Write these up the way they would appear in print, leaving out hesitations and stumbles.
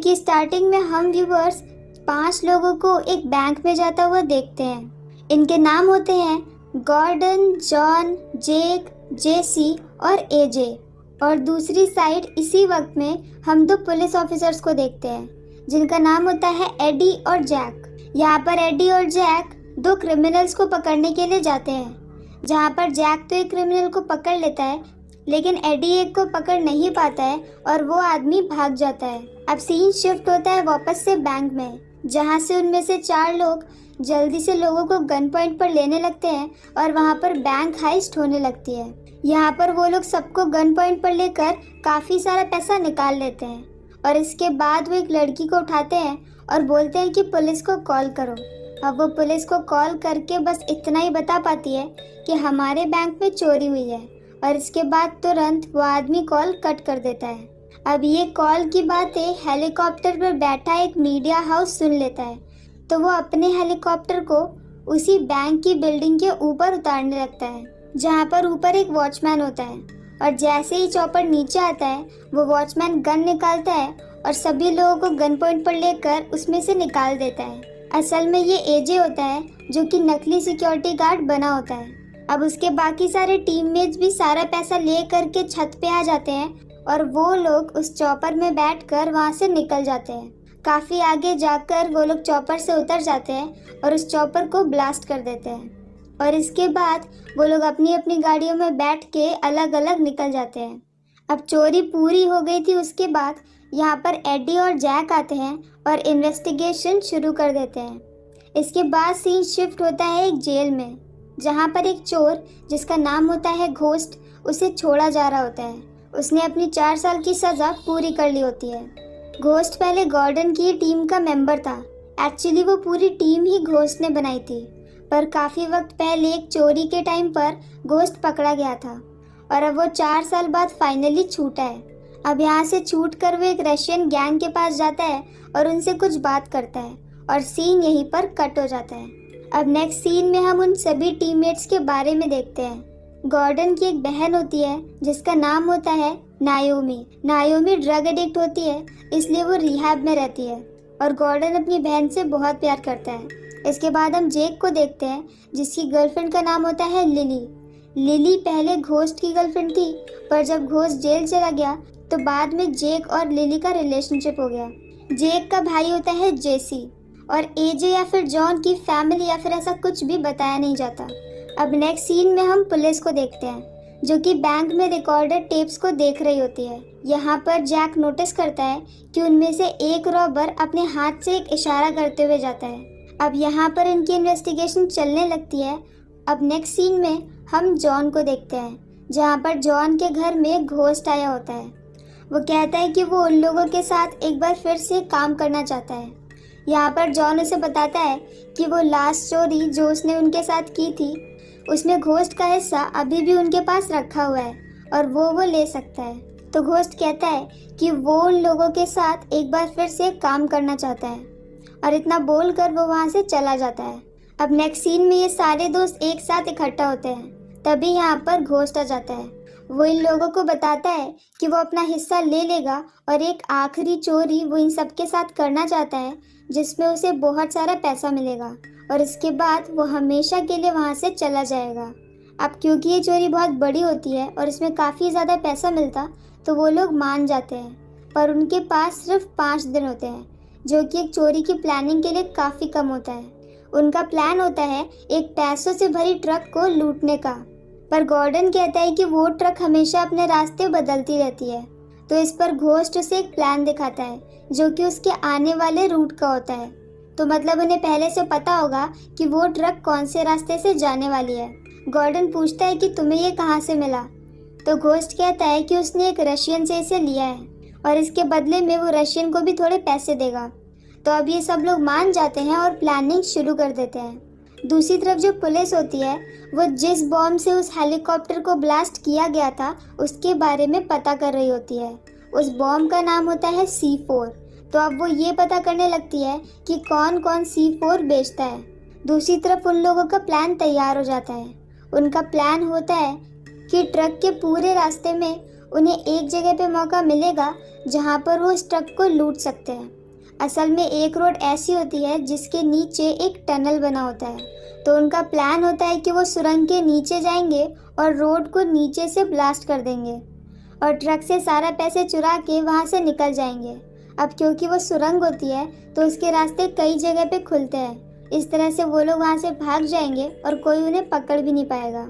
कि स्टार्टिंग में हम व्यूवर्स 5 लोगों को एक बैंक में जाता हुआ देखते हैं। इनके नाम होते हैं गॉर्डन, जॉन, जेक, जेसी और एजे। और दूसरी साइड इसी वक्त में हम 2 पुलिस ऑफिसर्स को देखते हैं जिनका नाम होता है एडी और जैक। यहाँ पर एडी और जैक 2 क्रिमिनल्स को पकड़ने के लिए जाते हैं, जहाँ पर जैक तो एक क्रिमिनल को पकड़ लेता है लेकिन एडी एक को पकड़ नहीं पाता है और वो आदमी भाग जाता है। अब सीन शिफ्ट होता है वापस से बैंक में, जहाँ से उनमें से 4 लोग जल्दी से लोगों को गन पॉइंट पर लेने लगते हैं और वहाँ पर बैंक हाइस्ट होने लगती है। यहाँ पर वो लोग सबको गन पॉइंट पर लेकर काफ़ी सारा पैसा निकाल लेते हैं और इसके बाद वो एक लड़की को उठाते हैं और बोलते हैं कि पुलिस को कॉल करो। अब वो पुलिस को कॉल करके बस इतना ही बता पाती है कि हमारे बैंक में चोरी हुई है और इसके बाद तुरंत वो आदमी कॉल कट कर देता है। अब ये कॉल की बातें हेलीकॉप्टर पर बैठा एक मीडिया हाउस सुन लेता है, तो वो अपने हेलीकॉप्टर को उसी बैंक की बिल्डिंग के ऊपर उतारने लगता है, जहाँ पर ऊपर एक वॉचमैन होता है। और जैसे ही चॉपर नीचे आता है वो वॉचमैन गन निकालता है और सभी लोगों को गन पॉइंट पर लेकर उसमें से निकाल देता है। असल में ये एजे होता है जो कि नकली सिक्योरिटी गार्ड बना होता है। अब उसके बाकी सारे टीममेट्स भी सारा पैसा ले करके छत पे आ जाते हैं और वो लोग उस चॉपर में बैठकर वहाँ से निकल जाते हैं। काफ़ी आगे जाकर वो लोग चॉपर से उतर जाते हैं और उस चॉपर को ब्लास्ट कर देते हैं और इसके बाद वो लोग अपनी अपनी गाड़ियों में बैठ के अलग अलग निकल जाते हैं। अब चोरी पूरी हो गई थी, उसके बाद यहाँ पर एडी और जैक आते हैं और इन्वेस्टिगेशन शुरू कर देते हैं। इसके बाद सीन शिफ्ट होता है एक जेल में, जहाँ पर एक चोर जिसका नाम होता है घोस्ट, उसे छोड़ा जा रहा होता है। उसने अपनी 4 साल की सज़ा पूरी कर ली होती है। घोस्ट पहले गॉर्डन की टीम का मेंबर था। एक्चुअली वो पूरी टीम ही घोस्ट ने बनाई थी, पर काफ़ी वक्त पहले एक चोरी के टाइम पर घोस्ट पकड़ा गया था और अब वो 4 साल बाद फाइनली छूटा है। अब यहाँ से छूट कर वो एक रशियन गैंग के पास जाता है और उनसे कुछ बात करता है और सीन यहीं पर कट हो जाता है। अब नेक्स्ट सीन में हम उन सभी टीममेट्स के बारे में देखते हैं। गॉर्डन की एक बहन होती है जिसका नाम होता है नायोमी। नायोमी ड्रग एडिक्ट होती है, इसलिए वो रिहैब में रहती है और गॉर्डन अपनी बहन से बहुत प्यार करता है। इसके बाद हम जेक को देखते हैं जिसकी गर्लफ्रेंड का नाम होता है लिली। लिली पहले घोस्ट की गर्लफ्रेंड थी, पर जब घोस्ट जेल चला गया तो बाद में जेक और लिली का रिलेशनशिप हो गया। जेक का भाई होता है जेसी और एजे या फिर जॉन की फैमिली या फिर ऐसा कुछ भी बताया नहीं जाता। अब नेक्स्ट सीन में हम पुलिस को देखते हैं जो कि बैंक में रिकॉर्डेड टेप्स को देख रही होती है। यहाँ पर जैक नोटिस करता है कि उनमें से एक रॉबर अपने हाथ से एक इशारा करते हुए जाता है। अब यहाँ पर इनकी इन्वेस्टिगेशन चलने लगती है। अब नेक्स्ट सीन में हम जॉन को देखते हैं, जहाँ पर जॉन के घर में घोस्ट आया होता है। वो कहता है कि वो उन लोगों के साथ एक बार फिर से काम करना चाहता है। यहाँ पर जॉन उसे बताता है कि वो लास्ट चोरी जो उसने उनके साथ की थी उसमें घोस्ट का हिस्सा अभी भी उनके पास रखा हुआ है और वो ले सकता है। तो घोस्ट कहता है कि वो उन लोगों के साथ एक बार फिर से काम करना चाहता है और इतना बोलकर वो वहाँ से चला जाता है। अब नेक्स्ट सीन में ये सारे दोस्त एक साथ इकट्ठा होते हैं, तभी यहाँ पर घोस्ट आ जाता है। वो इन लोगों को बताता है कि वो अपना हिस्सा ले लेगा और एक आखिरी चोरी वो इन सब के साथ करना चाहता है जिसमें उसे बहुत सारा पैसा मिलेगा और इसके बाद वो हमेशा के लिए वहाँ से चला जाएगा। अब क्योंकि ये चोरी बहुत बड़ी होती है और इसमें काफ़ी ज़्यादा पैसा मिलता, तो वो लोग मान जाते हैं, पर उनके पास सिर्फ 5 दिन होते हैं, जो कि एक चोरी की प्लानिंग के लिए काफ़ी कम होता है। उनका प्लान होता है एक पैसों से भरी ट्रक को लूटने का, पर गॉर्डन कहता है कि वो ट्रक हमेशा अपने रास्ते बदलती रहती है। तो इस पर घोस्ट उसे एक प्लान दिखाता है जो कि उसके आने वाले रूट का होता है। तो मतलब उन्हें पहले से पता होगा कि वो ट्रक कौन से रास्ते से जाने वाली है। गॉर्डन पूछता है कि तुम्हें ये कहाँ से मिला? तो घोस्ट कहता है कि उसने एक रशियन से इसे लिया है और इसके बदले में वो रशियन को भी थोड़े पैसे देगा। तो अब ये सब लोग मान जाते हैं और प्लानिंग शुरू कर देते हैं। दूसरी तरफ जो पुलिस होती है वो जिस बॉम्ब से उस हेलीकॉप्टर को ब्लास्ट किया गया था उसके बारे में पता कर रही होती है। उस बॉम्ब का नाम होता है C4। तो अब वो ये पता करने लगती है कि कौन कौन C4 बेचता है। दूसरी तरफ उन लोगों का प्लान तैयार हो जाता है। उनका प्लान होता है कि ट्रक के पूरे रास्ते में उन्हें एक जगह पे मौका मिलेगा जहाँ पर वो इस ट्रक को लूट सकते हैं। असल में एक रोड ऐसी होती है जिसके नीचे एक टनल बना होता है, तो उनका प्लान होता है कि वो सुरंग के नीचे जाएंगे और रोड को नीचे से ब्लास्ट कर देंगे और ट्रक से सारा पैसे चुरा के वहाँ से निकल जाएंगे। अब क्योंकि वो सुरंग होती है तो उसके रास्ते कई जगह पे खुलते हैं। इस तरह से वो लोग वहाँ से भाग जाएंगे और कोई उन्हें पकड़ भी नहीं पाएगा।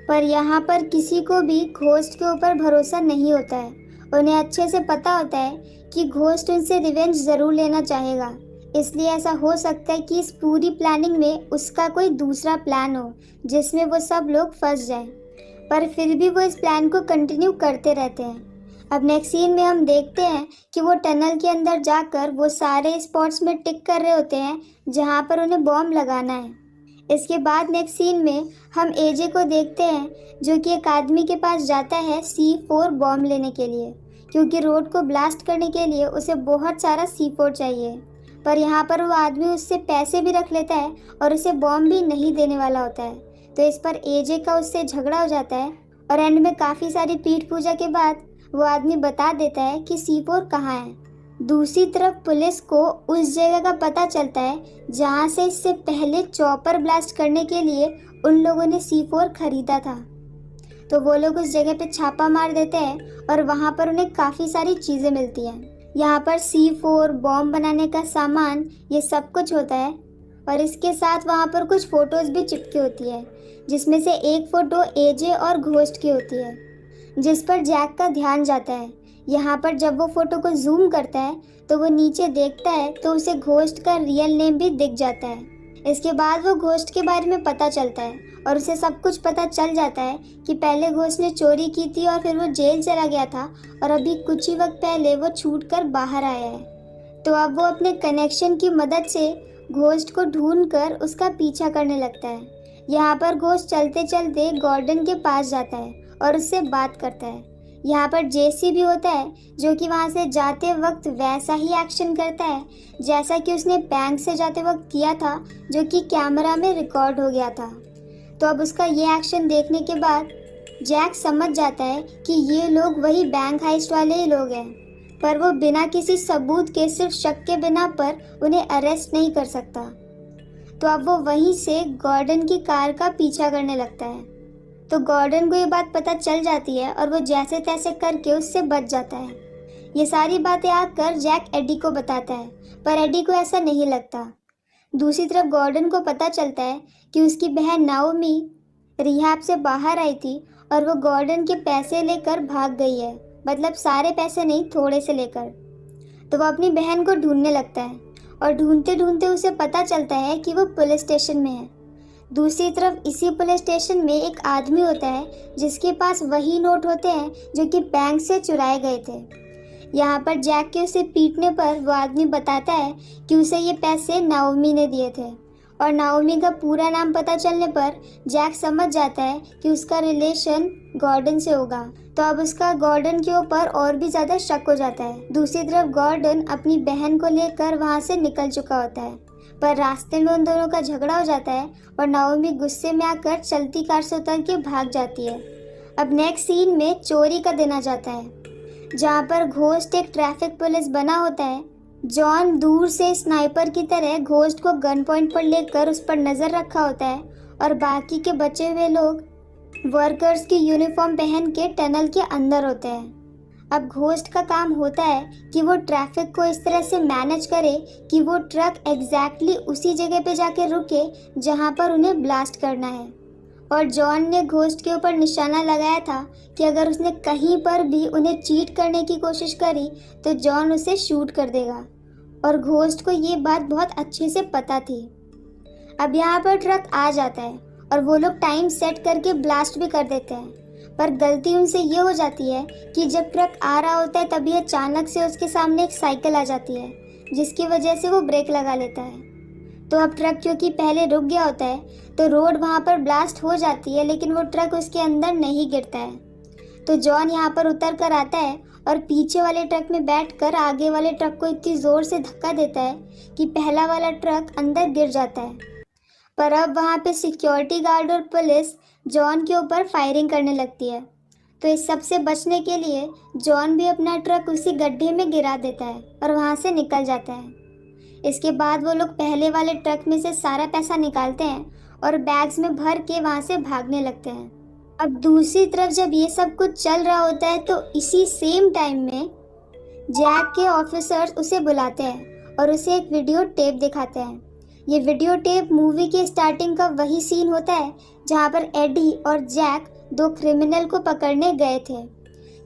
पर यहाँ पर किसी को भी घोस्ट के ऊपर भरोसा नहीं होता है। उन्हें अच्छे से पता होता है कि घोस्ट उनसे रिवेंज ज़रूर लेना चाहेगा, इसलिए ऐसा हो सकता है कि इस पूरी प्लानिंग में उसका कोई दूसरा प्लान हो जिसमें वो सब लोग फंस जाएं। पर फिर भी वो इस प्लान को कंटिन्यू करते रहते हैं। अब नेक्स्ट सीन में हम देखते हैं कि वो टनल के अंदर जाकर वो सारे स्पॉट्स में टिक कर रहे होते हैं जहाँ पर उन्हें बॉम्ब लगाना है। इसके बाद नेक्स्ट सीन में हम एजे को देखते हैं जो कि एक आदमी के पास जाता है C4 बॉम्ब लेने के लिए, क्योंकि रोड को ब्लास्ट करने के लिए उसे बहुत सारा C4 चाहिए। पर यहाँ पर वो आदमी उससे पैसे भी रख लेता है और उसे बॉम्ब भी नहीं देने वाला होता है। तो इस पर एजे का उससे झगड़ा हो जाता है और एंड में काफ़ी सारी पीठ पूजा के बाद वो आदमी बता देता है कि C4 कहाँ है। दूसरी तरफ पुलिस को उस जगह का पता चलता है जहाँ से इससे पहले चॉपर ब्लास्ट करने के लिए उन लोगों ने C4 खरीदा था। तो वो लोग उस जगह पे छापा मार देते हैं और वहाँ पर उन्हें काफ़ी सारी चीज़ें मिलती हैं। यहाँ पर C4 बॉम्ब बनाने का सामान ये सब कुछ होता है और इसके साथ वहाँ पर कुछ फ़ोटोज़ भी चिपकी होती है, जिसमें से एक फ़ोटो एजे और घोस्ट की होती है, जिस पर जैक का ध्यान जाता है। यहाँ पर जब वो फ़ोटो को जूम करता है तो वो नीचे देखता है तो उसे घोस्ट का रियल नेम भी दिख जाता है। इसके बाद वो घोस्ट के बारे में पता चलता है और उसे सब कुछ पता चल जाता है कि पहले घोस्ट ने चोरी की थी और फिर वो जेल चला गया था और अभी कुछ ही वक्त पहले वो छूट कर बाहर आया है। तो अब वो अपने कनेक्शन की मदद से घोस्ट को ढूंढकर उसका पीछा करने लगता है। यहाँ पर घोस्ट चलते चलते गॉर्डन के पास जाता है और उससे बात करता है। यहाँ पर जेसी भी होता है जो कि वहाँ से जाते वक्त वैसा ही एक्शन करता है जैसा कि उसने बैंक से जाते वक्त किया था, जो कि कैमरा में रिकॉर्ड हो गया था। तो अब उसका ये एक्शन देखने के बाद जैक समझ जाता है कि ये लोग वही बैंक हाइस्ट वाले ही लोग हैं, पर वो बिना किसी सबूत के सिर्फ शक के बिना पर उन्हें अरेस्ट नहीं कर सकता। तो अब वो वहीं से गॉर्डन की कार का पीछा करने लगता है। तो गॉर्डन को ये बात पता चल जाती है और वो जैसे तैसे करके उससे बच जाता है। ये सारी बातें आकर जैक एडी को बताता है, पर एडी को ऐसा नहीं लगता। दूसरी तरफ गॉर्डन को पता चलता है कि उसकी बहन नाओमी रिहैब से बाहर आई थी और वो गॉर्डन के पैसे लेकर भाग गई है, मतलब सारे पैसे नहीं, थोड़े से लेकर। तो वो अपनी बहन को ढूंढने लगता है और ढूंढते ढूंढते उसे पता चलता है कि वो पुलिस स्टेशन में है। दूसरी तरफ इसी पुलिस स्टेशन में एक आदमी होता है जिसके पास वही नोट होते हैं जो कि बैंक से चुराए गए थे। यहाँ पर जैक के उसे पीटने पर वो आदमी बताता है कि उसे ये पैसे नाओमी ने दिए थे और नाओमी का पूरा नाम पता चलने पर जैक समझ जाता है कि उसका रिलेशन गॉर्डन से होगा। तो अब उसका गॉर्डन के ऊपर और भी ज़्यादा शक हो जाता है। दूसरी तरफ गॉर्डन अपनी बहन को लेकर वहाँ से निकल चुका होता है, पर रास्ते में उन दोनों का झगड़ा हो जाता है और नाओमी गुस्से में आकर चलती कार से उतर के भाग जाती है। अब नेक्स्ट सीन में चोरी का दिन आ जाता है, जहाँ पर घोस्ट एक ट्रैफिक पुलिस बना होता है। जॉन दूर से स्नाइपर की तरह घोस्ट को गन पॉइंट पर लेकर उस पर नज़र रखा होता है और बाकी के बचे हुए लोग वर्कर्स की यूनिफॉर्म पहन के टनल के अंदर होते हैं। अब घोस्ट का काम होता है कि वो ट्रैफिक को इस तरह से मैनेज करे कि वो ट्रक एग्जैक्टली उसी जगह पे जाके रुके जहाँ पर उन्हें ब्लास्ट करना है। और जॉन ने घोस्ट के ऊपर निशाना लगाया था कि अगर उसने कहीं पर भी उन्हें चीट करने की कोशिश करी तो जॉन उसे शूट कर देगा, और घोस्ट को ये बात बहुत अच्छे से पता थी। अब यहाँ पर ट्रक आ जाता है और वो लोग टाइम सेट करके ब्लास्ट भी कर देते हैं, पर गलती उनसे ये हो जाती है कि जब ट्रक आ रहा होता है तभी अचानक से उसके सामने एक साइकिल आ जाती है, जिसकी वजह से वो ब्रेक लगा लेता है। तो अब ट्रक क्योंकि पहले रुक गया होता है तो रोड वहाँ पर ब्लास्ट हो जाती है, लेकिन वो ट्रक उसके अंदर नहीं गिरता है। तो जॉन यहाँ पर उतर कर आता है और पीछे वाले ट्रक में बैठकर आगे वाले ट्रक को इतनी ज़ोर से धक्का देता है कि पहला वाला ट्रक अंदर गिर जाता है। पर अब वहाँ पे सिक्योरिटी गार्ड और पुलिस जॉन के ऊपर फायरिंग करने लगती है। तो इस सब से बचने के लिए जॉन भी अपना ट्रक उसी गड्ढे में गिरा देता है और वहाँ से निकल जाता है। इसके बाद वो लोग पहले वाले ट्रक में से सारा पैसा निकालते हैं और बैग्स में भर के वहाँ से भागने लगते हैं। अब दूसरी तरफ जब ये सब कुछ चल रहा होता है तो इसी सेम टाइम में जैक के ऑफिसर्स उसे बुलाते हैं और उसे एक वीडियो टेप दिखाते हैं। ये वीडियो टेप मूवी के स्टार्टिंग का वही सीन होता है जहाँ पर एडी और जैक 2 क्रिमिनल को पकड़ने गए थे।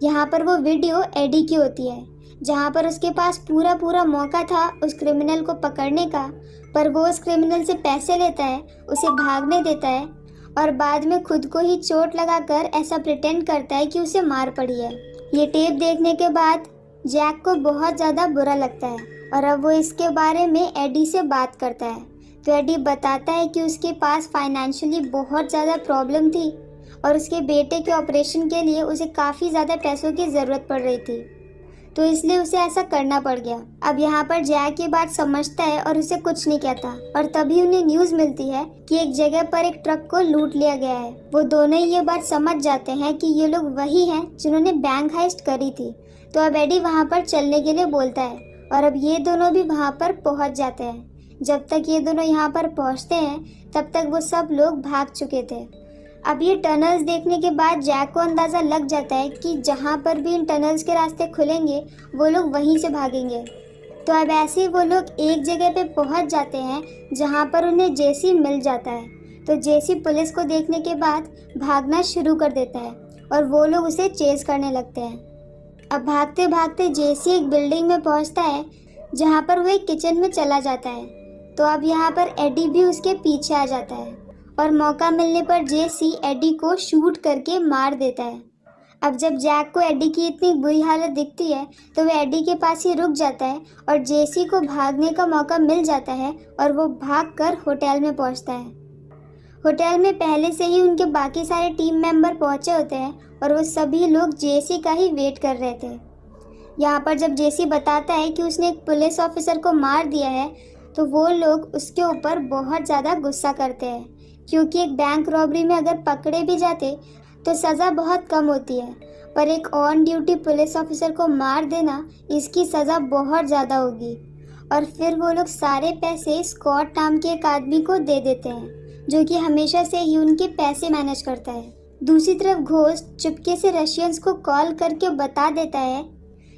यहाँ पर वो वीडियो एडी की होती है जहाँ पर उसके पास पूरा मौका था उस क्रिमिनल को पकड़ने का, पर वो उस क्रिमिनल से पैसे लेता है, उसे भागने देता है और बाद में खुद को ही चोट लगाकर ऐसा प्रिटेंड करता है कि उसे मार पड़ी है। ये टेप देखने के बाद जैक को बहुत ज़्यादा बुरा लगता है और अब वो इसके बारे में एडी से बात करता है। तो एडी बताता है कि उसके पास फाइनेंशियली बहुत ज़्यादा प्रॉब्लम थी और उसके बेटे के ऑपरेशन के लिए उसे काफ़ी ज़्यादा पैसों की ज़रूरत पड़ रही थी, तो इसलिए उसे ऐसा करना पड़ गया। अब यहाँ पर जैक ये बात समझता है और उसे कुछ नहीं कहता और तभी उन्हें न्यूज़ मिलती है कि एक जगह पर एक ट्रक को लूट लिया गया है। वो दोनों ही ये बात समझ जाते हैं कि ये लोग वही हैं जिन्होंने बैंक हाइस्ट करी थी। तो अब एडी वहाँ पर चलने के लिए बोलता है और अब ये दोनों भी वहाँ पर पहुँच जाते हैं। जब तक ये दोनों यहाँ पर पहुँचते हैं तब तक वो सब लोग भाग चुके थे। अब ये टनल्स देखने के बाद जैक को अंदाज़ा लग जाता है कि जहाँ पर भी इन टनल्स के रास्ते खुलेंगे वो लोग वहीं से भागेंगे। तो अब ऐसे ही वो लोग एक जगह पे पहुँच जाते हैं जहाँ पर उन्हें जेसी मिल जाता है। तो जेसी पुलिस को देखने के बाद भागना शुरू कर देता है और वो लोग उसे चेस करने लगते हैं। अब भागते भागते जेसी एक बिल्डिंग में पहुँचता है जहाँ पर वो एक किचन में चला जाता है। तो अब यहाँ पर एडी भी उसके पीछे आ जाता है और मौका मिलने पर जेसी एडी को शूट करके मार देता है। अब जब जैक को एडी की इतनी बुरी हालत दिखती है तो वह एडी के पास ही रुक जाता है और जेसी को भागने का मौका मिल जाता है और वो भागकर होटल में पहुंचता है। होटल में पहले से ही उनके बाकी सारे टीम मेंबर पहुंचे होते हैं और वो सभी लोग जेसी का ही वेट कर रहे थे। यहाँ पर जब जेसी बताता है कि उसने एक पुलिस ऑफिसर को मार दिया है तो वो लोग उसके ऊपर बहुत ज़्यादा गुस्सा करते हैं, क्योंकि एक बैंक रॉबरी में अगर पकड़े भी जाते तो सज़ा बहुत कम होती है, पर एक ऑन ड्यूटी पुलिस ऑफिसर को मार देना इसकी सज़ा बहुत ज़्यादा होगी। और फिर वो लोग सारे पैसे स्कॉट नाम के एक आदमी को दे देते हैं जो कि हमेशा से ही उनके पैसे मैनेज करता है। दूसरी तरफ घोस्ट चुपके से रशियंस को कॉल करके बता देता है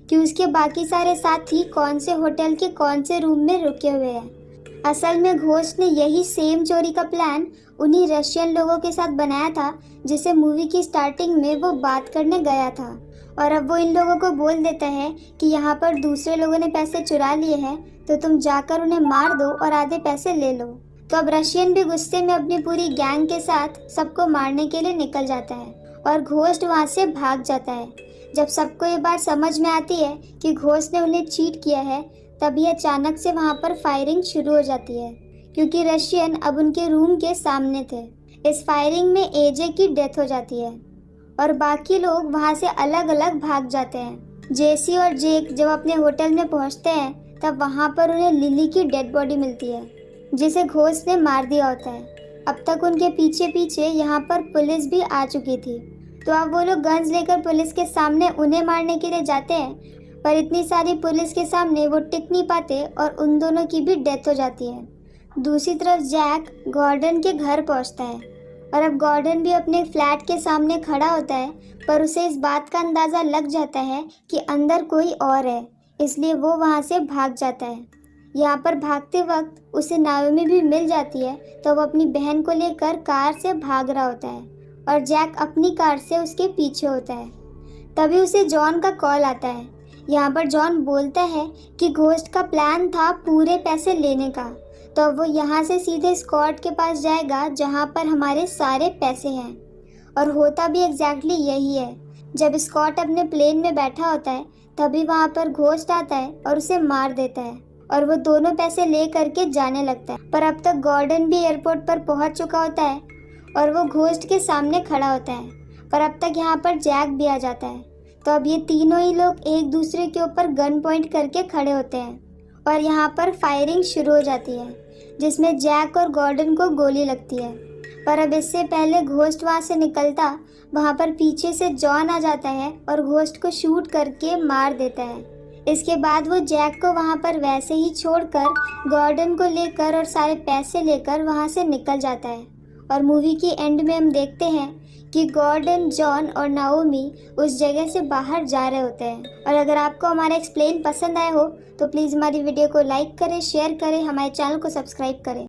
कि उसके बाकी सारे साथी कौन से होटल के कौन से रूम में रुके हुए हैं। असल में घोस्ट ने यही सेम चोरी का प्लान उन्हीं रशियन लोगों के साथ बनाया था जिसे मूवी की स्टार्टिंग में वो बात करने गया था। और अब वो इन लोगों को बोल देता है कि यहाँ पर दूसरे लोगों ने पैसे चुरा लिए हैं तो तुम जाकर उन्हें मार दो और आधे पैसे ले लो। तो अब रशियन भी गुस्से में अपनी पूरी गैंग के साथ सबको मारने के लिए निकल जाता है और घोस्ट वहाँ से भाग जाता है। जब सबको ये बात समझ में आती है कि घोस्ट ने उन्हें चीट किया है तभी अचानक से वहाँ पर फायरिंग शुरू हो जाती है, क्योंकि रशियन अब उनके रूम के सामने थे। इस फायरिंग में एजे की डेथ हो जाती है और बाकी लोग वहाँ से अलग अलग भाग जाते हैं। जेसी और जेक जब अपने होटल में पहुँचते हैं तब वहाँ पर उन्हें लिली की डेड बॉडी मिलती है जिसे घोस्ट ने मार दिया होता है। अब तक उनके पीछे पीछे यहाँ पर पुलिस भी आ चुकी थी। तो अब वो लोग गन्स लेकर पुलिस के सामने उन्हें मारने के लिए जाते हैं, पर इतनी सारी पुलिस के सामने वो टिक नहीं पाते और उन दोनों की भी डेथ हो जाती है। दूसरी तरफ जैक गॉर्डन के घर पहुंचता है और अब गॉर्डन भी अपने फ्लैट के सामने खड़ा होता है, पर उसे इस बात का अंदाज़ा लग जाता है कि अंदर कोई और है, इसलिए वो वहाँ से भाग जाता है। यहाँ पर भागते वक्त उसे नाओमी भी मिल जाती है तो वो अपनी बहन को लेकर कार से भाग रहा होता है और जैक अपनी कार से उसके पीछे होता है। तभी उसे जॉन का कॉल आता है। यहाँ पर जॉन बोलता है कि घोस्ट का प्लान था पूरे पैसे लेने का, तो वो यहाँ से सीधे स्कॉट के पास जाएगा जहाँ पर हमारे सारे पैसे हैं। और होता भी एग्जैक्टली यही है। जब स्कॉट अपने प्लेन में बैठा होता है तभी वहाँ पर घोस्ट आता है और उसे मार देता है और वो दोनों पैसे ले करके जाने लगता है। पर अब तक गॉर्डन भी एयरपोर्ट पर पहुँच चुका होता है और वो घोस्ट के सामने खड़ा होता है, पर अब तक यहाँ पर जैक भी आ जाता है। तो अब ये तीनों ही लोग एक दूसरे के ऊपर गन पॉइंट करके खड़े होते हैं और यहाँ पर फायरिंग शुरू हो जाती है जिसमें जैक और गॉर्डन को गोली लगती है। पर अब इससे पहले घोस्ट वहाँ से निकलता, वहाँ पर पीछे से जॉन आ जाता है और घोस्ट को शूट करके मार देता है। इसके बाद वो जैक को वहाँ पर वैसे ही छोड़कर गॉर्डन को लेकर और सारे पैसे लेकर वहाँ से निकल जाता है। और मूवी की एंड में हम देखते हैं कि गॉर्डन, जॉन और नाओमी उस जगह से बाहर जा रहे होते हैं। और अगर आपको हमारा एक्सप्लेन पसंद आया हो तो प्लीज़ हमारी वीडियो को लाइक करें, शेयर करें, हमारे चैनल को सब्सक्राइब करें।